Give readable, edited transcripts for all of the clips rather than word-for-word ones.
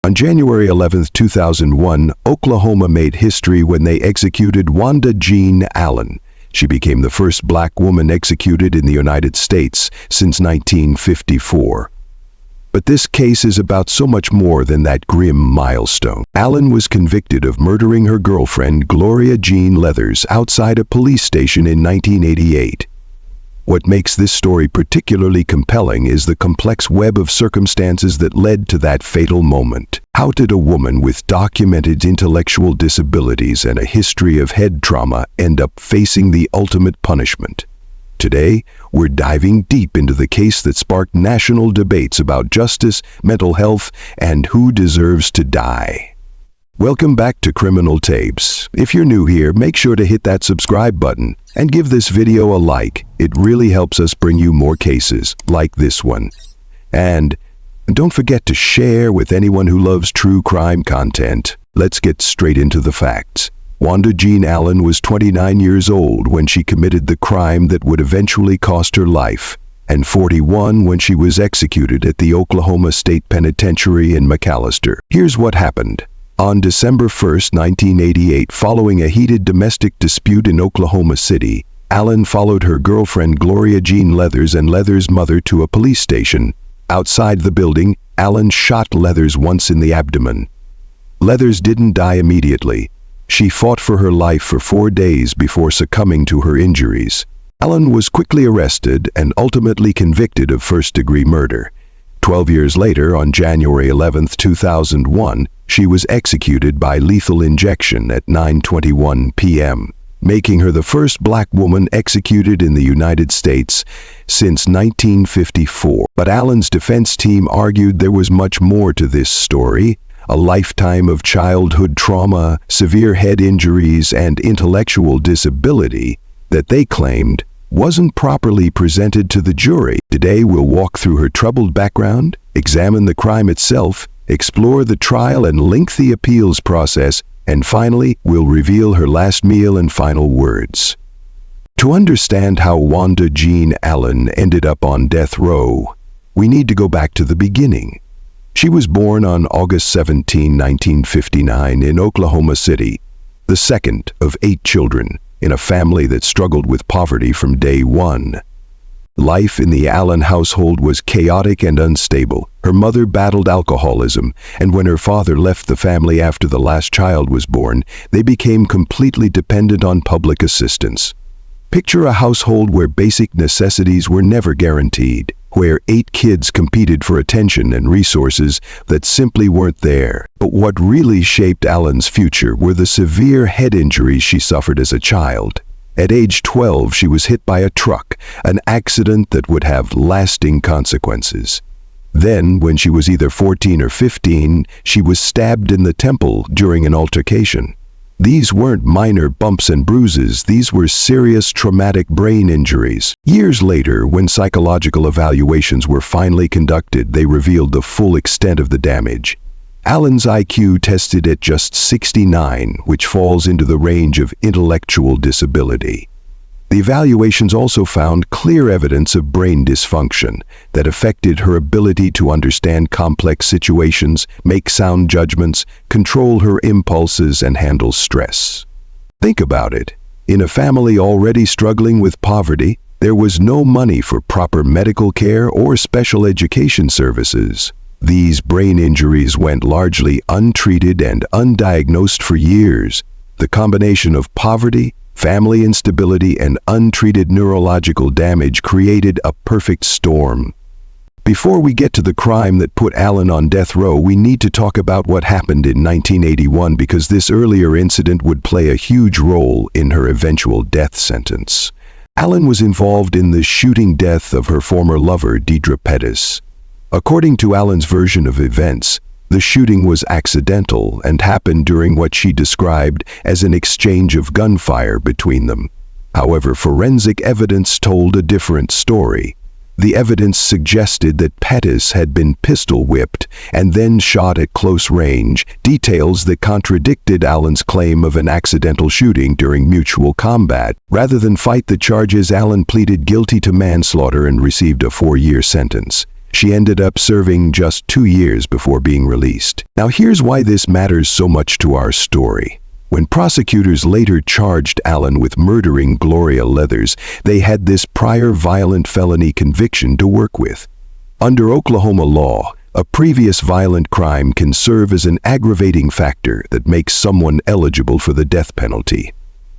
On January 11, 2001, Oklahoma made history when they executed Wanda Jean Allen. She became the first black woman executed in the United States since 1954. But this case is about so much more than that grim milestone. Allen was convicted of murdering her girlfriend, Gloria Jean Leathers, outside a police station in 1988. What makes this story particularly compelling is the complex web of circumstances that led to that fatal moment. How did a woman with documented intellectual disabilities and a history of head trauma end up facing the ultimate punishment? Today, we're diving deep into the case that sparked national debates about justice, mental health, and who deserves to die. Welcome back to Criminal Tapes. If you're new here, make sure to hit that subscribe button and give this video a like. It really helps us bring you more cases like this one. And don't forget to share with anyone who loves true crime content. Let's get straight into the facts. Wanda Jean Allen was 29 years old when she committed the crime that would eventually cost her life, and 41 when she was executed at the Oklahoma State Penitentiary in McAlester. Here's what happened. On December 1, 1988, following a heated domestic dispute in Oklahoma City, Allen followed her girlfriend Gloria Jean Leathers and Leathers' mother to a police station. Outside the building, Allen shot Leathers once in the abdomen. Leathers didn't die immediately. She fought for her life for 4 days before succumbing to her injuries. Allen was quickly arrested and ultimately convicted of first-degree murder. 12 years later, on January 11, 2001, she was executed by lethal injection at 9:21 p.m., making her the first black woman executed in the United States since 1954. But Allen's defense team argued there was much more to this story: a lifetime of childhood trauma, severe head injuries, and intellectual disability that they claimed wasn't properly presented to the jury. Today we'll walk through her troubled background, examine the crime itself, explore the trial and lengthy appeals process, and finally, we'll reveal her last meal and final words. To understand how Wanda Jean Allen ended up on death row, we need to go back to the beginning. She was born on August 17, 1959 in Oklahoma City, the second of 8 children in a family that struggled with poverty from day one. Life in the Allen household was chaotic and unstable. Her mother battled alcoholism, and when her father left the family after the last child was born, they became completely dependent on public assistance. Picture a household where basic necessities were never guaranteed, where 8 kids competed for attention and resources that simply weren't there. But what really shaped Allen's future were the severe head injuries she suffered as a child. At age 12, she was hit by a truck, an accident that would have lasting consequences. Then, when she was either 14 or 15, she was stabbed in the temple during an altercation. These weren't minor bumps and bruises, these were serious traumatic brain injuries. Years later, when psychological evaluations were finally conducted, they revealed the full extent of the damage. Allen's IQ tested at just 69, which falls into the range of intellectual disability. The evaluations also found clear evidence of brain dysfunction that affected her ability to understand complex situations, make sound judgments, control her impulses, and handle stress. Think about it. In a family already struggling with poverty, there was no money for proper medical care or special education services. These brain injuries went largely untreated and undiagnosed for years. The combination of poverty, family instability, and untreated neurological damage created a perfect storm. Before we get to the crime that put Allen on death row, we need to talk about what happened in 1981 because this earlier incident would play a huge role in her eventual death sentence. Allen was involved in the shooting death of her former lover, Deidre Pettis. According to Allen's version of events, the shooting was accidental and happened during what she described as an exchange of gunfire between them. However, forensic evidence told a different story. The evidence suggested that Pettis had been pistol whipped and then shot at close range, details that contradicted Allen's claim of an accidental shooting during mutual combat. Rather than fight the charges, Allen pleaded guilty to manslaughter and received a 4-year sentence. She ended up serving just 2 years before being released. Now here's why this matters so much to our story. When prosecutors later charged Allen with murdering Gloria Leathers, they had this prior violent felony conviction to work with. Under Oklahoma law, a previous violent crime can serve as an aggravating factor that makes someone eligible for the death penalty.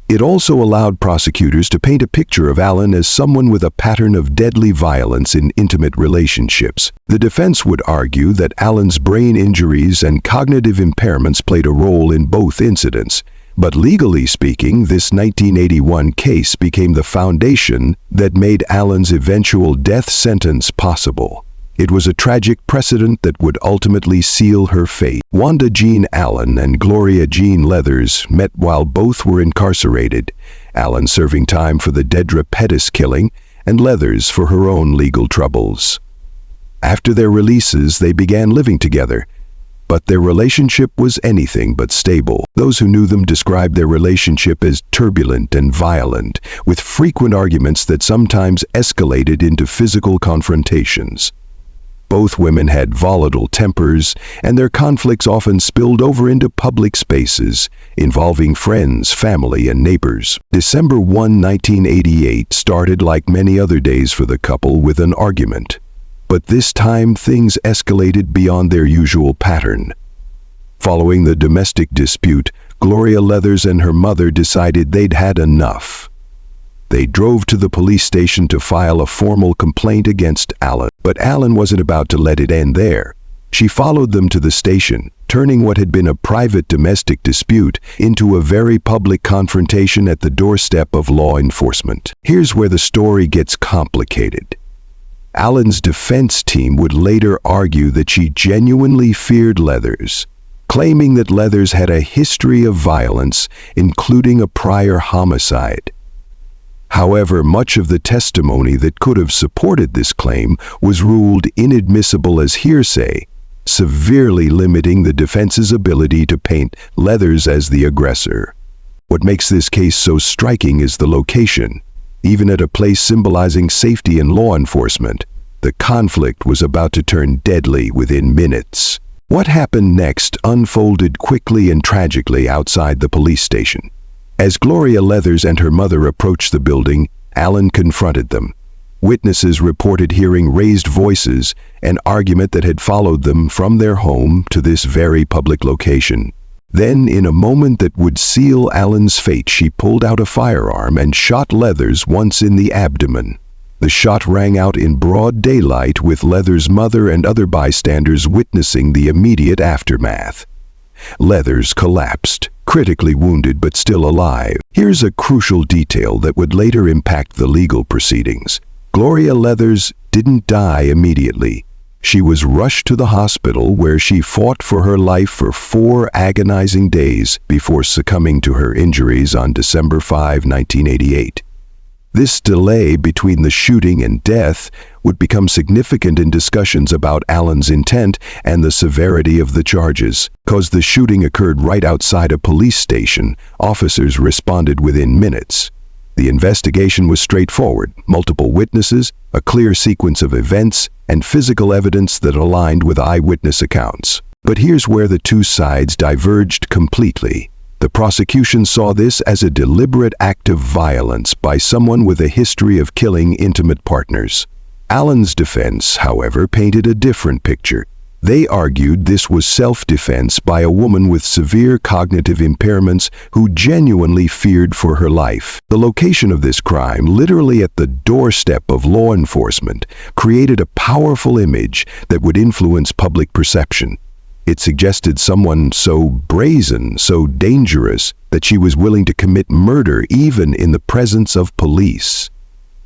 It also allowed prosecutors to paint a picture of Allen as someone with a pattern of deadly violence in intimate relationships. The defense would argue that Allen's brain injuries and cognitive impairments played a role in both incidents. But legally speaking, this 1981 case became the foundation that made Allen's eventual death sentence possible. It was a tragic precedent that would ultimately seal her fate. Wanda Jean Allen and Gloria Jean Leathers met while both were incarcerated, Allen serving time for the Dedra Pettis killing and Leathers for her own legal troubles. After their releases, they began living together, but their relationship was anything but stable. Those who knew them described their relationship as turbulent and violent, with frequent arguments that sometimes escalated into physical confrontations. Both women had volatile tempers, and their conflicts often spilled over into public spaces, involving friends, family, and neighbors. December 1, 1988 started like many other days for the couple with an argument. But this time things escalated beyond their usual pattern. Following the domestic dispute, Gloria Leathers and her mother decided they'd had enough. They drove to the police station to file a formal complaint against Allen. But Allen wasn't about to let it end there. She followed them to the station, turning what had been a private domestic dispute into a very public confrontation at the doorstep of law enforcement. Here's where the story gets complicated. Allen's defense team would later argue that she genuinely feared Leathers, claiming that Leathers had a history of violence, including a prior homicide. However, much of the testimony that could have supported this claim was ruled inadmissible as hearsay, severely limiting the defense's ability to paint Leathers as the aggressor. What makes this case so striking is the location. Even at a place symbolizing safety and law enforcement, the conflict was about to turn deadly within minutes. What happened next unfolded quickly and tragically outside the police station. As Gloria Leathers and her mother approached the building, Allen confronted them. Witnesses reported hearing raised voices, an argument that had followed them from their home to this very public location. Then, in a moment that would seal Allen's fate, she pulled out a firearm and shot Leathers once in the abdomen. The shot rang out in broad daylight, with Leathers' mother and other bystanders witnessing the immediate aftermath. Leathers collapsed, critically wounded but still alive. Here's a crucial detail that would later impact the legal proceedings. Gloria Leathers didn't die immediately. She was rushed to the hospital, where she fought for her life for 4 agonizing days before succumbing to her injuries on December 5, 1988. This delay between the shooting and death would become significant in discussions about Allen's intent and the severity of the charges. Because the shooting occurred right outside a police station, officers responded within minutes. The investigation was straightforward: multiple witnesses, a clear sequence of events, and physical evidence that aligned with eyewitness accounts. But here's where the two sides diverged completely. The prosecution saw this as a deliberate act of violence by someone with a history of killing intimate partners. Allen's defense, however, painted a different picture. They argued this was self-defense by a woman with severe cognitive impairments who genuinely feared for her life. The location of this crime, literally at the doorstep of law enforcement, created a powerful image that would influence public perception. It suggested someone so brazen, so dangerous, that she was willing to commit murder even in the presence of police.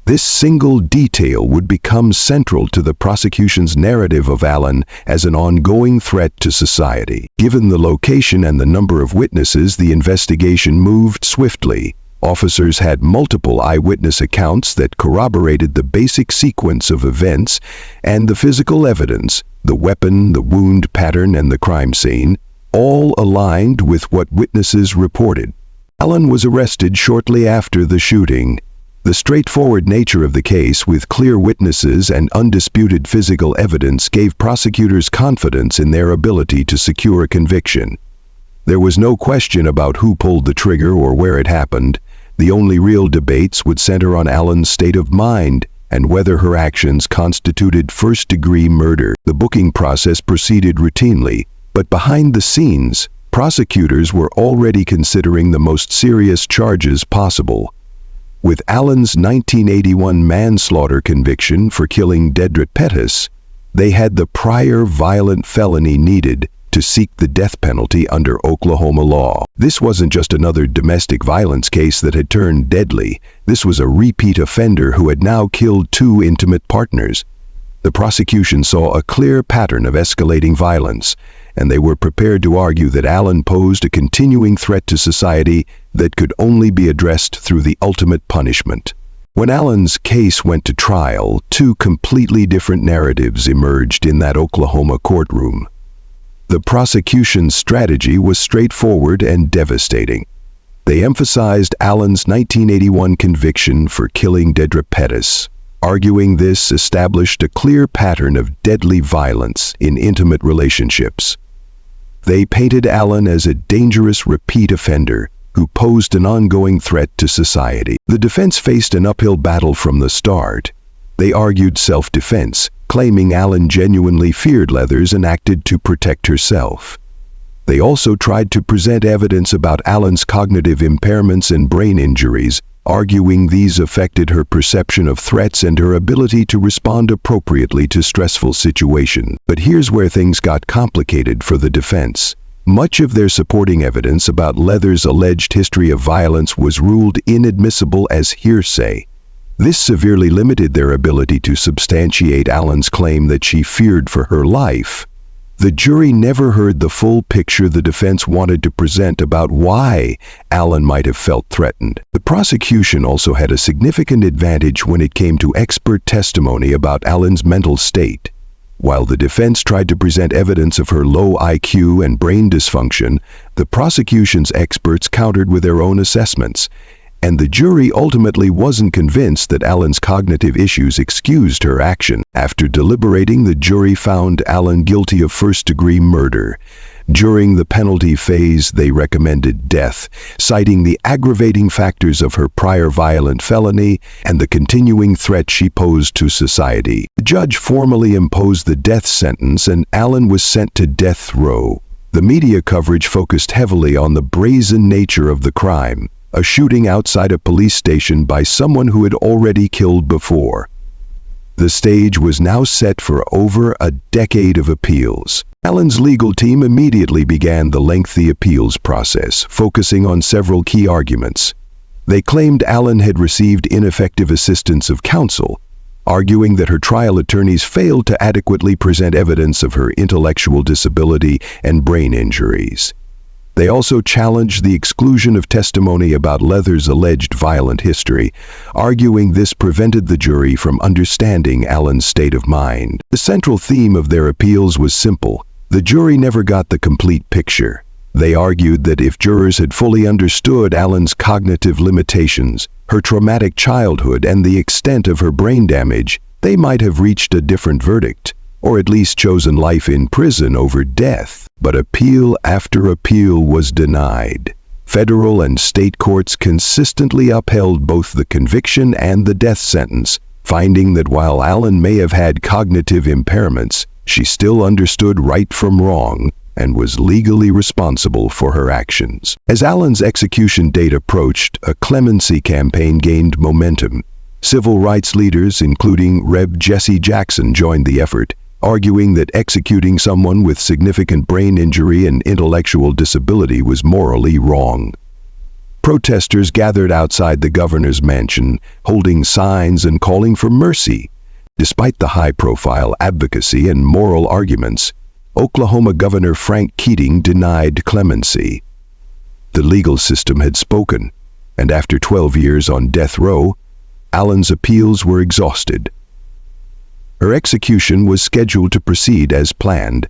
This single detail would become central to the prosecution's narrative of Allen as an ongoing threat to society. Given the location and the number of witnesses, the investigation moved swiftly. Officers had multiple eyewitness accounts that corroborated the basic sequence of events, and the physical evidence, the weapon, the wound pattern, and the crime scene, all aligned with what witnesses reported. Allen was arrested shortly after the shooting. The straightforward nature of the case, with clear witnesses and undisputed physical evidence, gave prosecutors confidence in their ability to secure a conviction. There was no question about who pulled the trigger or where it happened. The only real debates would center on Allen's state of mind and whether her actions constituted first-degree murder. The booking process proceeded routinely, but behind the scenes, prosecutors were already considering the most serious charges possible. With Allen's 1981 manslaughter conviction for killing Dedrick Pettis, they had the prior violent felony needed to seek the death penalty under Oklahoma law. This wasn't just another domestic violence case that had turned deadly. This was a repeat offender who had now killed 2 intimate partners. The prosecution saw a clear pattern of escalating violence, and they were prepared to argue that Allen posed a continuing threat to society that could only be addressed through the ultimate punishment. When Allen's case went to trial, 2 completely different narratives emerged in that Oklahoma courtroom. The prosecution's strategy was straightforward and devastating. They emphasized Allen's 1981 conviction for killing Dedrick Pettis, arguing this established a clear pattern of deadly violence in intimate relationships. They painted Allen as a dangerous repeat offender who posed an ongoing threat to society. The defense faced an uphill battle from the start. They argued self-defense, claiming Allen genuinely feared Leathers and acted to protect herself. They also tried to present evidence about Allen's cognitive impairments and brain injuries, arguing these affected her perception of threats and her ability to respond appropriately to stressful situations. But here's where things got complicated for the defense. Much of their supporting evidence about Leathers' alleged history of violence was ruled inadmissible as hearsay. This severely limited their ability to substantiate Allen's claim that she feared for her life. The jury never heard the full picture the defense wanted to present about why Allen might have felt threatened. The prosecution also had a significant advantage when it came to expert testimony about Allen's mental state. While the defense tried to present evidence of her low IQ and brain dysfunction, the prosecution's experts countered with their own assessments, and the jury ultimately wasn't convinced that Allen's cognitive issues excused her action. After deliberating, the jury found Allen guilty of first-degree murder. During the penalty phase, they recommended death, citing the aggravating factors of her prior violent felony and the continuing threat she posed to society. The judge formally imposed the death sentence, and Allen was sent to death row. The media coverage focused heavily on the brazen nature of the crime, a shooting outside a police station by someone who had already killed before. The stage was now set for over a decade of appeals. Allen's legal team immediately began the lengthy appeals process, focusing on several key arguments. They claimed Allen had received ineffective assistance of counsel, arguing that her trial attorneys failed to adequately present evidence of her intellectual disability and brain injuries. They also challenged the exclusion of testimony about Leathers' alleged violent history, arguing this prevented the jury from understanding Allen's state of mind. The central theme of their appeals was simple. The jury never got the complete picture. They argued that if jurors had fully understood Allen's cognitive limitations, her traumatic childhood, and the extent of her brain damage, they might have reached a different verdict, or at least chosen life in prison over death. But appeal after appeal was denied. Federal and state courts consistently upheld both the conviction and the death sentence, finding that while Allen may have had cognitive impairments, she still understood right from wrong and was legally responsible for her actions. As Allen's execution date approached, a clemency campaign gained momentum. Civil rights leaders, including Rev. Jesse Jackson, joined the effort, arguing that executing someone with significant brain injury and intellectual disability was morally wrong. Protesters gathered outside the governor's mansion, holding signs and calling for mercy. Despite the high-profile advocacy and moral arguments, Oklahoma Governor Frank Keating denied clemency. The legal system had spoken, and after 12 years on death row, Allen's appeals were exhausted. Her execution was scheduled to proceed as planned.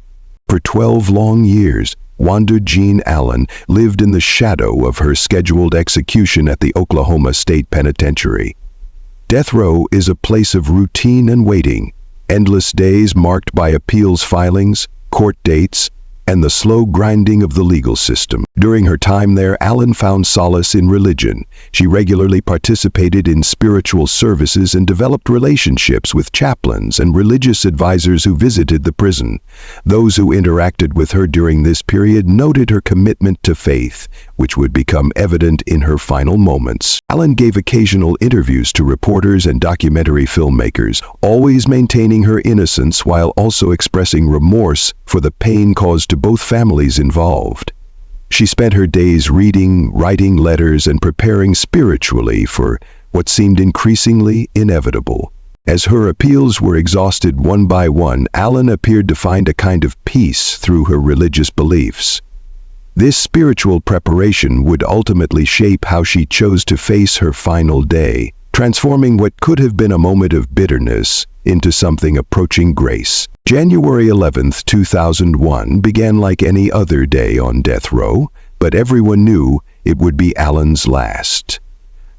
For 12 long years, Wanda Jean Allen lived in the shadow of her scheduled execution at the Oklahoma State Penitentiary. Death row is a place of routine and waiting, endless days marked by appeals filings, court dates, and the slow grinding of the legal system. During her time there, Allen found solace in religion. She regularly participated in spiritual services and developed relationships with chaplains and religious advisors who visited the prison. Those who interacted with her during this period noted her commitment to faith, which would become evident in her final moments. Allen gave occasional interviews to reporters and documentary filmmakers, always maintaining her innocence while also expressing remorse for the pain caused to both families involved. She spent her days reading, writing letters, and preparing spiritually for what seemed increasingly inevitable. As her appeals were exhausted one by one, Allen appeared to find a kind of peace through her religious beliefs. This spiritual preparation would ultimately shape how she chose to face her final day, transforming what could have been a moment of bitterness into something approaching grace. January 11th, 2001 began like any other day on death row, but everyone knew it would be Allen's last.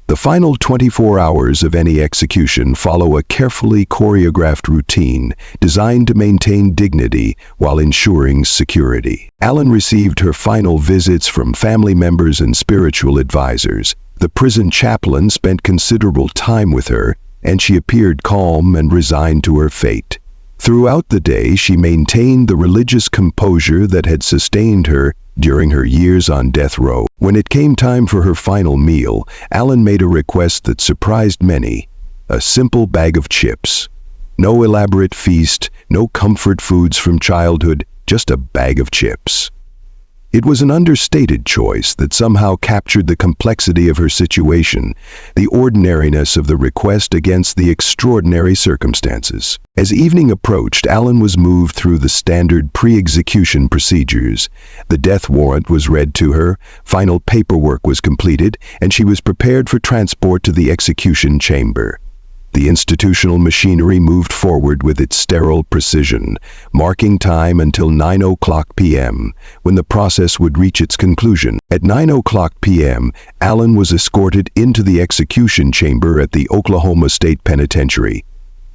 The final 24 hours of any execution follow a carefully choreographed routine designed to maintain dignity while ensuring security. Allen received her final visits from family members and spiritual advisors. The prison chaplain spent considerable time with her, and she appeared calm and resigned to her fate. Throughout the day, she maintained the religious composure that had sustained her during her years on death row. When it came time for her final meal, Allen made a request that surprised many: a simple bag of chips. No elaborate feast, no comfort foods from childhood, just a bag of chips. It was an understated choice that somehow captured the complexity of her situation, the ordinariness of the request against the extraordinary circumstances. As evening approached, Allen was moved through the standard pre-execution procedures. The death warrant was read to her, final paperwork was completed, and she was prepared for transport to the execution chamber. The institutional machinery moved forward with its sterile precision, marking time until 9:00 p.m., when the process would reach its conclusion. At 9:00 p.m., Allen was escorted into the execution chamber at the Oklahoma State Penitentiary.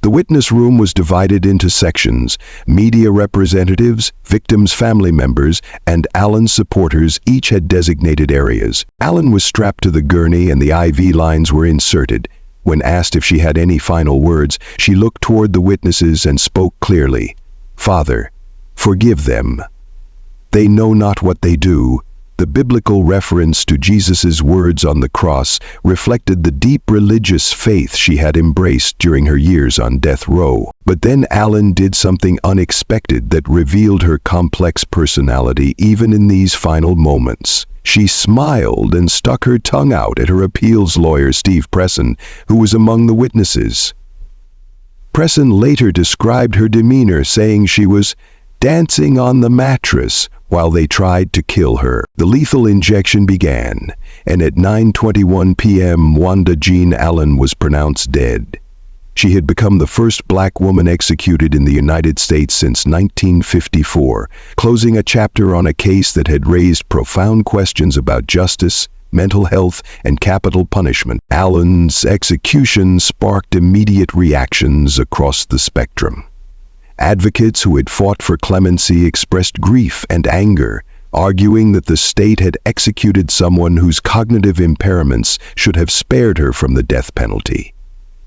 The witness room was divided into sections. Media representatives, victims' family members, and Allen's supporters each had designated areas. Allen was strapped to the gurney and the IV lines were inserted. When asked if she had any final words, she looked toward the witnesses and spoke clearly. "Father, forgive them. They know not what they do." The biblical reference to Jesus' words on the cross reflected the deep religious faith she had embraced during her years on death row. But then Allen did something unexpected that revealed her complex personality even in these final moments. She smiled and stuck her tongue out at her appeals lawyer, Steve Presson, who was among the witnesses. Presson later described her demeanor, saying she was dancing on the mattress while they tried to kill her. The lethal injection began, and at 9:21 p.m. Wanda Jean Allen was pronounced dead. She had become the first black woman executed in the United States since 1954, closing a chapter on a case that had raised profound questions about justice, mental health, and capital punishment. Allen's execution sparked immediate reactions across the spectrum. Advocates who had fought for clemency expressed grief and anger, arguing that the state had executed someone whose cognitive impairments should have spared her from the death penalty.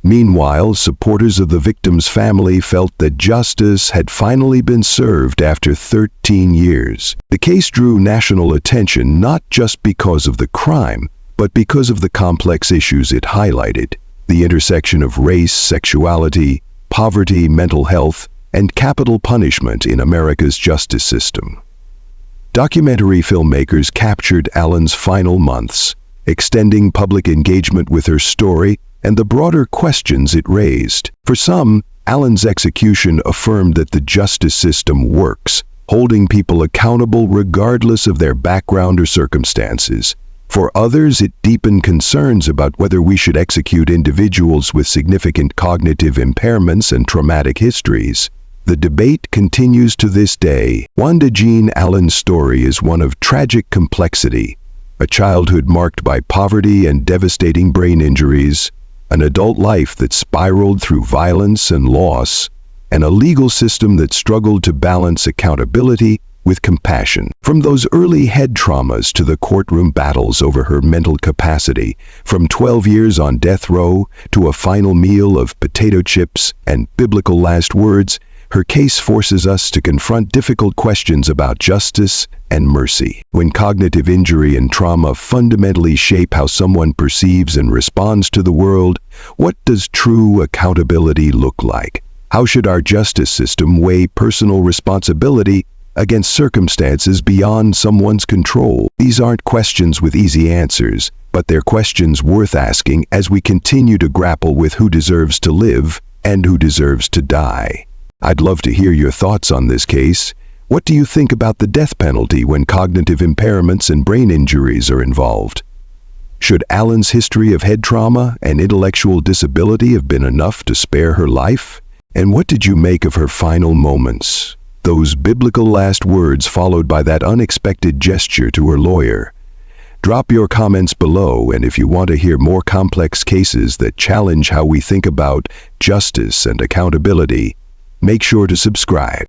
Meanwhile, supporters of the victim's family felt that justice had finally been served after 13 years. The case drew national attention not just because of the crime, but because of the complex issues it highlighted: the intersection of race, sexuality, poverty, mental health, and capital punishment in America's justice system. Documentary filmmakers captured Allen's final months, extending public engagement with her story and the broader questions it raised. For some, Allen's execution affirmed that the justice system works, holding people accountable regardless of their background or circumstances. For others, it deepened concerns about whether we should execute individuals with significant cognitive impairments and traumatic histories. The debate continues to this day. Wanda Jean Allen's story is one of tragic complexity, a childhood marked by poverty and devastating brain injuries, an adult life that spiraled through violence and loss, and a legal system that struggled to balance accountability with compassion. From those early head traumas to the courtroom battles over her mental capacity, from 12 years on death row to a final meal of potato chips and biblical last words, her case forces us to confront difficult questions about justice and mercy. When cognitive injury and trauma fundamentally shape how someone perceives and responds to the world, what does true accountability look like? How should our justice system weigh personal responsibility against circumstances beyond someone's control? These aren't questions with easy answers, but they're questions worth asking as we continue to grapple with who deserves to live and who deserves to die. I'd love to hear your thoughts on this case. What do you think about the death penalty when cognitive impairments and brain injuries are involved? Should Allen's history of head trauma and intellectual disability have been enough to spare her life? And what did you make of her final moments? Those biblical last words followed by that unexpected gesture to her lawyer. Drop your comments below, and if you want to hear more complex cases that challenge how we think about justice and accountability, make sure to subscribe.